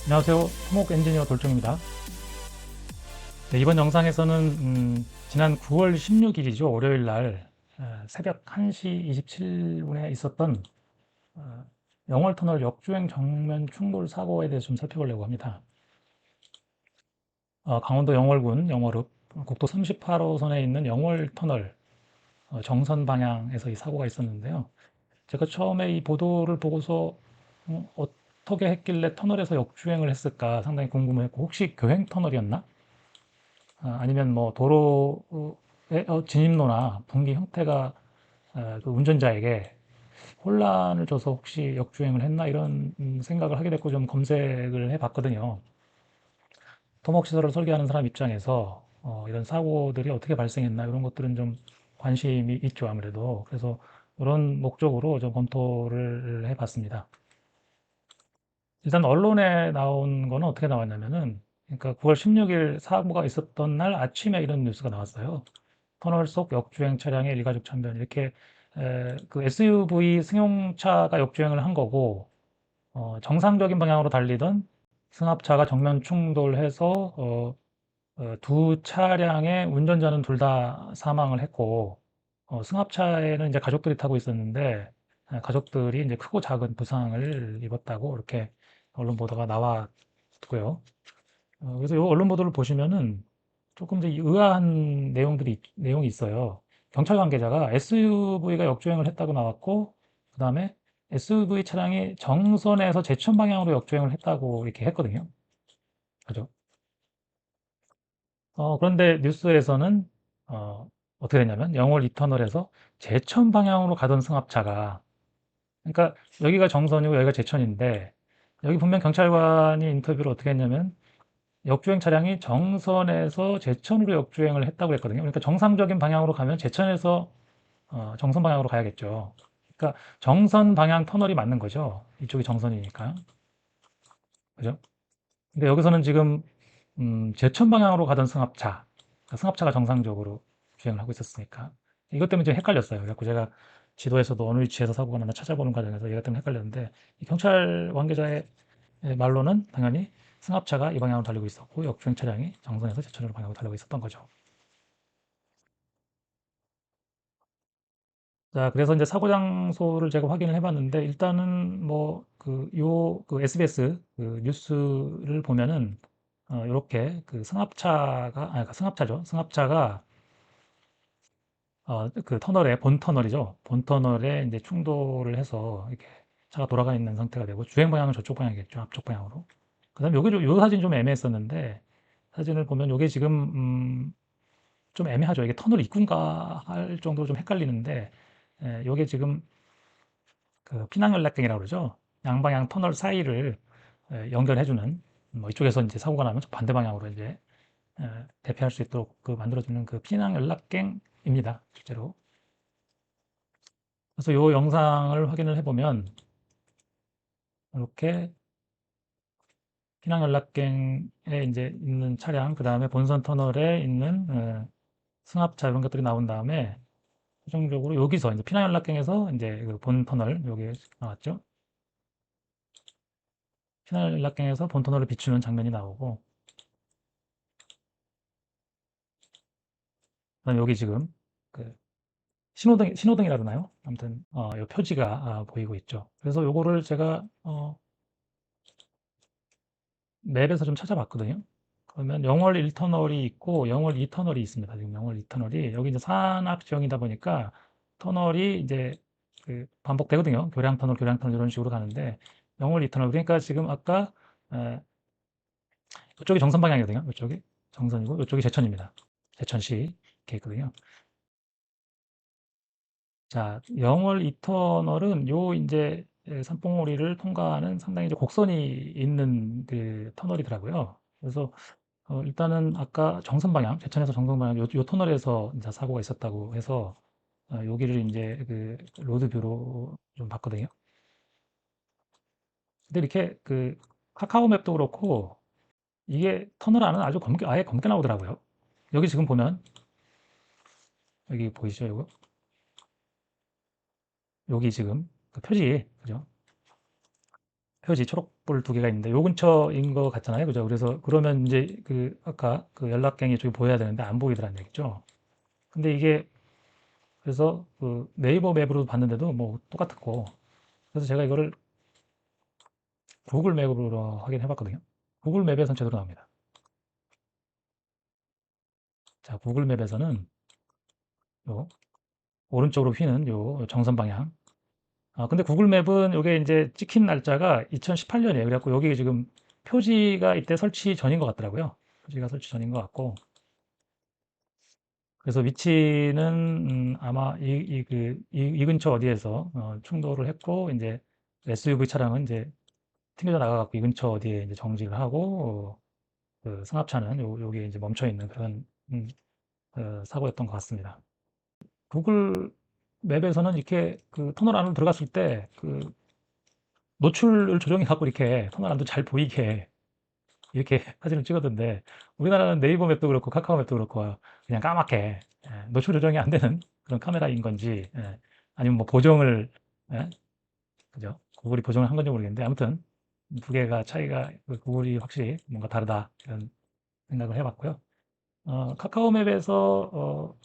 안녕하세요. 토목 엔지니어 돌정입니다. 네, 이번 영상에서는 지난 9월 16일이죠. 월요일 날 새벽 1시 27분에 있었던 어, 영월터널 역주행 정면 충돌 사고에 대해서 좀 살펴보려고 합니다. 강원도 영월군 영월읍 국도 38호선에 있는 영월터널 정선 방향에서 이 사고가 있었는데요. 제가 처음에 이 보도를 보고서 어떻게 했길래 터널에서 역주행을 했을까 상당히 궁금했고, 혹시 교행 터널이었나? 아니면 뭐 도로의 진입로나 분기 형태가 그 운전자에게 혼란을 줘서 혹시 역주행을 했나, 이런 생각을 하게 됐고 좀 검색을 해봤거든요. 토목시설을 설계하는 사람 입장에서 이런 사고들이 어떻게 발생했나, 이런 것들은 좀 관심이 있죠, 아무래도. 그래서 이런 목적으로 좀 검토를 해봤습니다. 일단 언론에 나온 거는 어떻게 나왔냐면은, 그러니까 9월 16일 사고가 있었던 날 아침에 이런 뉴스가 나왔어요. 터널 속 역주행 차량의 일가족 참변, 이렇게 그 SUV 승용차가 역주행을 한 거고, 정상적인 방향으로 달리던 승합차가 정면 충돌해서 두 차량의 운전자는 둘 다 사망을 했고, 승합차에는 이제 가족들이 타고 있었는데, 가족들이 이제 크고 작은 부상을 입었다고 이렇게 언론 보도가 나왔고요. 그래서 이 언론 보도를 보시면은 조금 이제 의아한 내용이 있어요. 경찰 관계자가 SUV가 역주행을 했다고 나왔고, 그 다음에 SUV 차량이 정선에서 제천 방향으로 역주행을 했다고 이렇게 했거든요. 그죠? 그런데 뉴스에서는 어떻게 됐냐면 영월 이터널에서 제천 방향으로 가던 승합차가, 그러니까 여기가 정선이고 여기가 제천인데, 여기 분명 경찰관이 인터뷰를 어떻게 했냐면 역주행 차량이 정선에서 제천으로 역주행을 했다고 했거든요. 그러니까 정상적인 방향으로 가면 제천에서 정선 방향으로 가야겠죠. 그러니까 정선 방향 터널이 맞는 거죠. 이쪽이 정선이니까. 그죠? 근데 여기서는 지금 제천 방향으로 가던 승합차, 그러니까 승합차가 정상적으로 주행을 하고 있었으니까 이것 때문에 좀 헷갈렸어요. 그래서 제가 지도에서도 어느 위치에서 사고가 났나 찾아보는 과정에서 이것 때문에 헷갈렸는데, 이 경찰 관계자의 말로는 당연히 승합차가 이 방향으로 달리고 있었고 역주행 차량이 정선에서 제천으로 방향으로 달리고 있었던 거죠. 자, 그래서 이제 사고 장소를 제가 확인을 해봤는데, 일단은 뭐 그 SBS 그 뉴스를 보면은 이렇게 그 승합차죠. 승합차가 그 터널에, 본 터널이죠. 본 터널에 이제 충돌을 해서 이렇게 차가 돌아가 있는 상태가 되고, 주행 방향은 저쪽 방향이겠죠. 앞쪽 방향으로. 그다음에 요 사진 좀 애매했었는데, 사진을 보면 요게 지금 좀 애매하죠. 이게 터널 입구인가 할 정도로 좀 헷갈리는데, 요게 지금 그 피낭연락경이라고 그러죠. 양방향 터널 사이를 연결해주는, 뭐 이쪽에서 이제 사고가 나면 반대 방향으로 이제 대피할 수 있도록 그 만들어주는 그 피낭연락경입니다, 실제로. 그래서 이 영상을 확인을 해보면 이렇게 피낭연락경에 이제 있는 차량, 그 다음에 본선 터널에 있는 승합차, 이런 것들이 나온 다음에 최종적으로 여기서 이제 피낭연락경에서 이제 그 본 터널, 여기 나왔죠. 피낭연락경에서 본 터널을 비추는 장면이 나오고, 그다음에 여기 지금 그 신호등이라 그러나요? 아무튼 요 표지가 보이고 있죠. 그래서 요거를 제가 맵에서 좀 찾아봤거든요. 그러면 영월 1터널이 있고 영월 2터널이 있습니다. 지금 영월 2터널이 여기 이제 산악 지형이다 보니까 터널이 이제 그 반복되거든요. 교량터널 이런 식으로 가는데, 영월 2터널, 그러니까 지금 아까 에, 이쪽이 정선 방향이거든요. 이쪽이 정선이고 이쪽이 제천입니다. 제천시 이렇게 있거든요. 자, 영월 이터널은 요 이제 산봉우리를 통과하는 상당히 이제 곡선이 있는 그 터널이더라고요. 그래서 일단은 아까 정선 방향, 제천에서 정선 방향 요 터널에서 이제 사고가 있었다고 해서 여기를 이제 그 로드뷰로 좀 봤거든요. 근데 이렇게 그 카카오맵도 그렇고 이게 터널 안은 아예 검게 나오더라고요. 여기 지금 보면 여기 보이시죠? 이거? 여기 지금 그 표지, 그죠? 표지 초록불 두 개가 있는데 요 근처인 것 같잖아요. 그죠? 그래서 그러면 이제 그 아까 그 연락갱이 쪽이 보여야 되는데 안 보이더란 얘기죠. 근데 이게 그래서 그 네이버 맵으로 봤는데도 뭐 똑같았고 그래서 제가 이거를 구글 맵으로 확인해 봤거든요. 구글 맵에서는 제대로 나옵니다. 자, 구글 맵에서는 요 오른쪽으로 휘는 요 정선 방향. 근데 구글 맵은 요게 이제 찍힌 날짜가 2018년이에요. 그래갖고 여기 지금 표지가 이때 설치 전인 것 같더라고요. 표지가 설치 전인 것 같고. 그래서 위치는 아마 이 근처 어디에서 충돌을 했고 이제 SUV 차량은 이제 튕겨져 나가갖고 이 근처 어디에 이제 정지를 하고 그 승합차는 요게 이제 멈춰 있는 그런 사고였던 것 같습니다. 구글 맵에서는 이렇게 그 터널 안으로 들어갔을 때 그 노출을 조정해 갖고 이렇게 터널 안도 잘 보이게 이렇게 사진을 찍었던데 우리나라는 네이버 맵도 그렇고 카카오 맵도 그렇고 그냥 까맣게 노출 조정이 안 되는 그런 카메라인 건지 아니면 뭐 보정을 예? 그죠? 구글이 보정을 한 건지 모르겠는데 아무튼 두 개가 차이가 그 구글이 확실히 뭔가 다르다 이런 생각을 해봤고요. 카카오 맵에서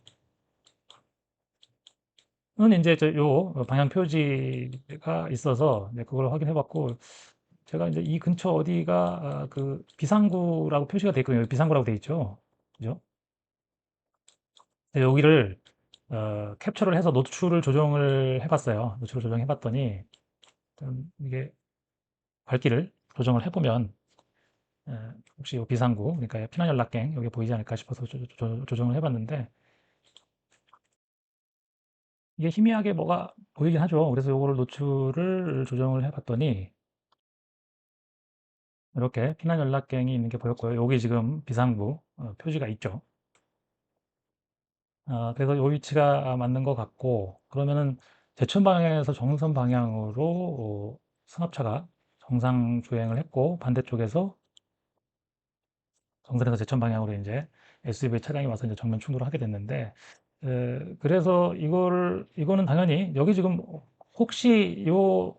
는 이제 요 방향 표지가 있어서 이제 그걸 확인해봤고 제가 이제 이 근처 어디가 그 비상구라고 표시가 돼 있거든요. 비상구라고 돼 있죠. 그죠? 근데 여기를 캡처를 해서 노출을 조정을 해봤어요. 노출을 조정해봤더니 이게 밝기를 조정을 해보면 혹시 요 비상구 그러니까 피난 연락갱 여기 보이지 않을까 싶어서 조정을 해봤는데 이게 희미하게 뭐가 보이긴 하죠. 그래서 요거를 노출을 조정을 해봤더니 이렇게 피난 연락갱이 있는 게 보였고요. 여기 지금 비상구 표시가 있죠. 그래서 요 위치가 맞는 것 같고 그러면은 제천 방향에서 정선 방향으로 승합차가 정상 주행을 했고 반대쪽에서 정선에서 제천 방향으로 이제 SUV 차량이 와서 이제 정면 충돌을 하게 됐는데 그래서 이거는 당연히 여기 지금 혹시 요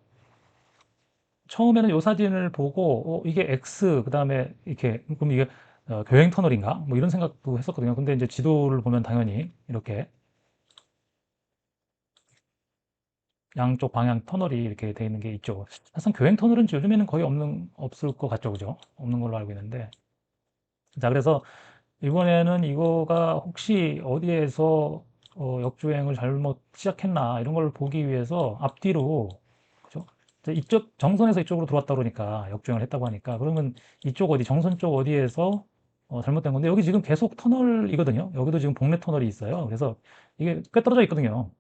처음에는 요 사진을 보고 이게 X 그다음에 이렇게 그럼 이게 교행 터널인가 뭐 이런 생각도 했었거든요. 근데 이제 지도를 보면 당연히 이렇게 양쪽 방향 터널이 이렇게 돼 있는 게 있죠. 사실 교행 터널은 요즘에는 거의 없을 것 같죠, 그죠? 없는 걸로 알고 있는데. 자, 그래서 이번에는 이거가 혹시 어디에서 역주행을 잘못 시작했나 이런 걸 보기 위해서 앞뒤로 그죠? 이제 이쪽 정선에서 이쪽으로 들어왔다 그러니까 역주행을 했다고 하니까 그러면 이쪽 어디 정선 쪽 어디에서 잘못된 건데 여기 지금 계속 터널이거든요. 여기도 지금 복례 터널이 있어요. 그래서 이게 꽤 떨어져 있거든요.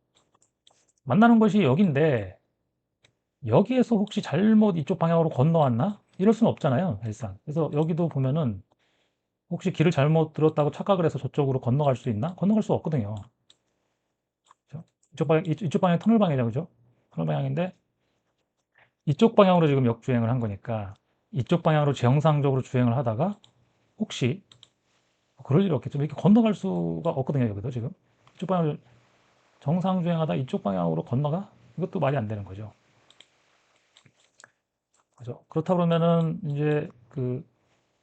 만나는 것이 여기인데 여기에서 혹시 잘못 이쪽 방향으로 건너왔나? 이럴 수는 없잖아요, 사실상. 그래서 여기도 보면은 혹시 길을 잘못 들었다고 착각을 해서 저쪽으로 건너갈 수 있나? 건너갈 수 없거든요. 그죠? 이쪽 방향 터널 방향이죠, 그죠? 터널 방향인데 이쪽 방향으로 지금 역주행을 한 거니까 이쪽 방향으로 정상적으로 주행을 하다가 혹시 그럴 일 없겠죠. 이렇게 건너갈 수가 없거든요, 여기도 지금. 이쪽 방향을 정상 주행하다 이쪽 방향으로 건너가? 이것도 말이 안 되는 거죠. 그죠? 그렇다 그러면은 이제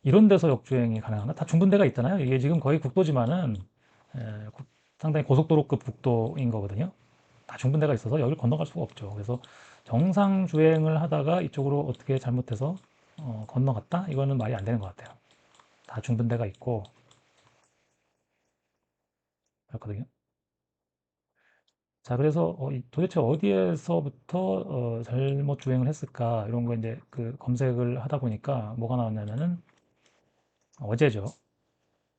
이런 데서 역주행이 가능한가? 다 중분대가 있잖아요. 이게 지금 거의 국도지만은 에, 상당히 고속도로급 국도인 거거든요. 다 중분대가 있어서 여기를 건너갈 수가 없죠. 그래서 정상 주행을 하다가 이쪽으로 어떻게 잘못해서 건너갔다? 이거는 말이 안 되는 것 같아요. 다 중분대가 있고 그렇거든요. 자, 그래서 도대체 어디에서부터 잘못 주행을 했을까? 이런 거 이제 검색을 하다 보니까 뭐가 나왔냐면은 어제죠.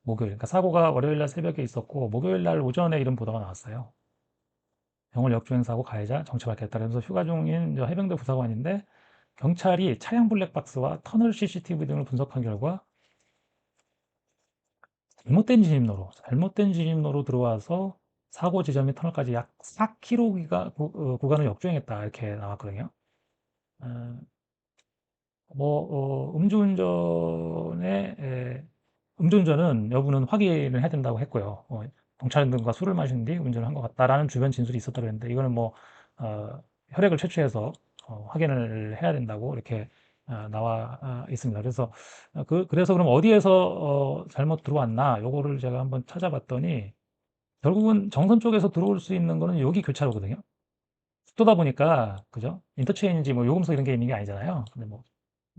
목요일. 그러니까 사고가 월요일 날 새벽에 있었고 목요일 날 오전에 이런 보도가 나왔어요. 병월 역주행 사고 가해자 정체 밝혔다. 그러면서 휴가 중인 해병대 부사관인데 경찰이 차량 블랙박스와 터널 CCTV 등을 분석한 결과 잘못된 진입로로 들어와서 사고 지점인 터널까지 약 4km 구간을 역주행했다 이렇게 나왔거든요. 어, 음주운전은 여부는 확인을 해야 된다고 했고요. 경찰 등과 술을 마신 뒤 운전을 한 것 같다라는 주변 진술이 있었다고 그랬는데 이거는 뭐 혈액을 채취해서 확인을 해야 된다고 이렇게 나와 있습니다. 그래서 그래서 그럼 어디에서 잘못 들어왔나 요거를 제가 한번 찾아봤더니 결국은 정선 쪽에서 들어올 수 있는 거는 여기 교차로거든요. 속도다 보니까 그죠? 인터체인지 뭐 요금소 이런 게 있는 게 아니잖아요. 근데 뭐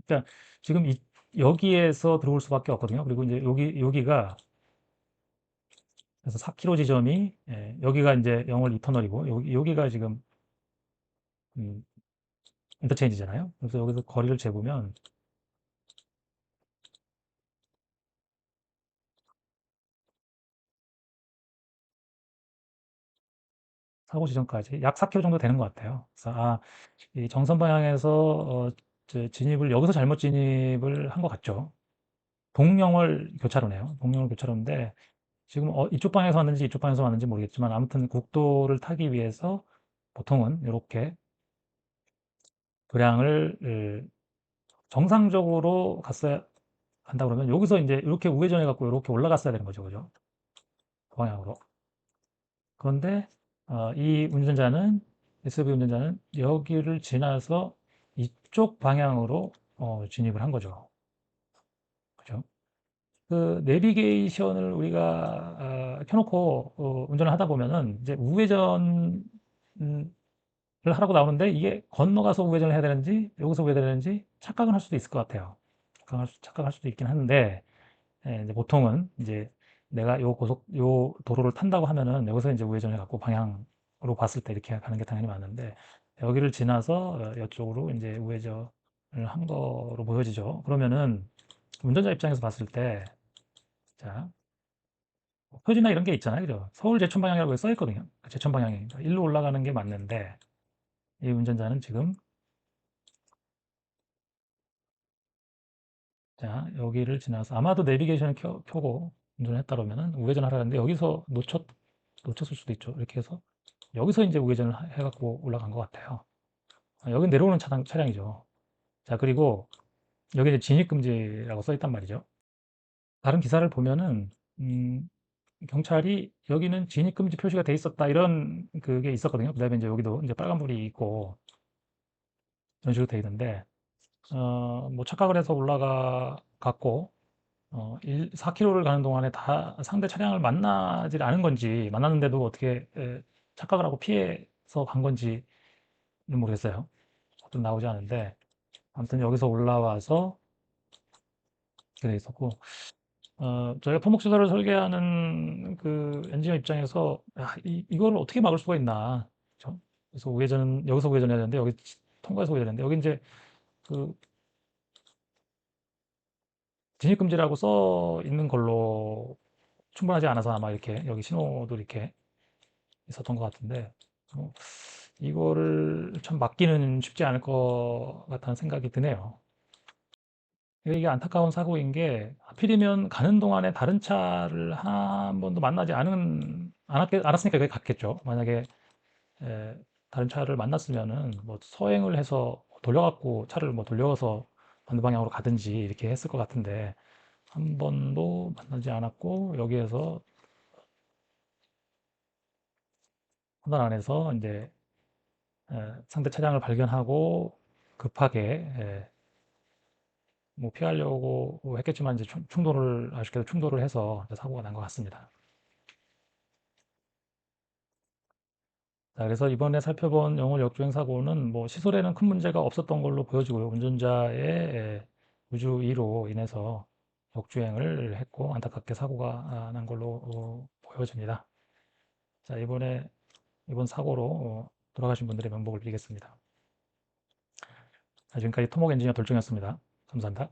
그러니까 지금 여기에서 들어올 수밖에 없거든요. 그리고 이제 여기가 그래서 4km 지점이 여기가 이제 영월 2터널이고 여기가 지금 음, 인터체인지잖아요. 그래서 여기서 거리를 재보면 사고 지점까지 약 4km 정도 되는 것 같아요. 그래서 이 정선 방향에서 진입을 여기서 잘못 진입을 한 것 같죠. 동영월 교차로네요. 동영월 교차로인데 지금 이쪽 방향에서 왔는지 이쪽 방향에서 왔는지 모르겠지만 아무튼 국도를 타기 위해서 보통은 이렇게 도량을 정상적으로 갔어야 한다 그러면 여기서 이제 이렇게 우회전해 갖고 이렇게 올라갔어야 되는 거죠. 그죠? 그 방향으로. 그런데 이 운전자는 SUV 운전자는 여기를 지나서 이쪽 방향으로 진입을 한 거죠. 그죠? 그 내비게이션을 우리가 켜놓고 운전을 하다 보면은 이제 우회전을 하라고 나오는데 이게 건너가서 우회전을 해야 되는지 여기서 우회전해야 되는지 착각을 할 수도 있을 것 같아요. 착각할 수도 있긴 한데 이제 보통은 이제 내가 요 도로를 탄다고 하면은 여기서 이제 우회전해 갖고 방향으로 봤을 때 이렇게 가는 게 당연히 맞는데 여기를 지나서 이쪽으로 이제 우회전을 한 거로 보여지죠. 그러면은 운전자 입장에서 봤을 때 자, 뭐 표지나 이런 게 있잖아요. 그죠? 서울 제천 방향이라고 써 있거든요. 그 제천 방향이니까 일로 올라가는 게 맞는데 이 운전자는 지금 자, 여기를 지나서 아마도 내비게이션을 켜고 운전을 했다 그러면은 우회전을 하라는데 여기서 놓쳤을 수도 있죠. 이렇게 해서 여기서 이제 우회전을 해갖고 올라간 것 같아요. 여기 내려오는 차량이죠. 자, 그리고 여기 이제 진입금지라고 써 있단 말이죠. 다른 기사를 보면은, 경찰이 여기는 진입금지 표시가 돼 있었다. 이런 그게 있었거든요. 그 다음에 이제 여기도 이제 빨간불이 있고, 이런 식으로 돼 있는데, 뭐 착각을 해서 올라갔고, 4km를 가는 동안에 다 상대 차량을 만나질 않은 건지, 만났는데도 어떻게 착각을 하고 피해서 간 건지는 모르겠어요. 어떤 나오지 않은데, 아무튼 여기서 올라와서 이렇게 돼 있었고, 저희가 토목시설을 설계하는 그 엔지니어 입장에서, 이거를 어떻게 막을 수가 있나. 그죠? 그래서 여기서 우회전해야 되는데, 여기 통과해서 우회전해야 되는데, 여기 이제 그 진입금지라고 써 있는 걸로 충분하지 않아서 아마 이렇게 여기 신호도 이렇게 있었던 것 같은데, 어, 이거를 참 막기는 쉽지 않을 것 같다는 생각이 드네요. 이게 안타까운 사고인 게 하필이면 가는 동안에 다른 차를 한 번도 만나지 않았으니까 여기 갔겠죠. 만약에 에, 다른 차를 만났으면은 뭐 서행을 해서 돌려갖고 차를 뭐 돌려서 반대 방향으로 가든지 이렇게 했을 것 같은데 한 번도 만나지 않았고 여기에서 판단 안에서 이제 상대 차량을 발견하고 급하게 뭐 피하려고 했겠지만 이제 아쉽게도 충돌을 해서 사고가 난 것 같습니다. 자, 그래서 이번에 살펴본 영월 역주행 사고는 뭐 시설에는 큰 문제가 없었던 걸로 보여지고요. 운전자의 부주의로 인해서 역주행을 했고 안타깝게 사고가 난 걸로 보여집니다. 자, 이번 사고로 돌아가신 분들의 명복을 빌겠습니다. 지금까지 토목 엔지니어 돌정이었습니다. 감사합니다.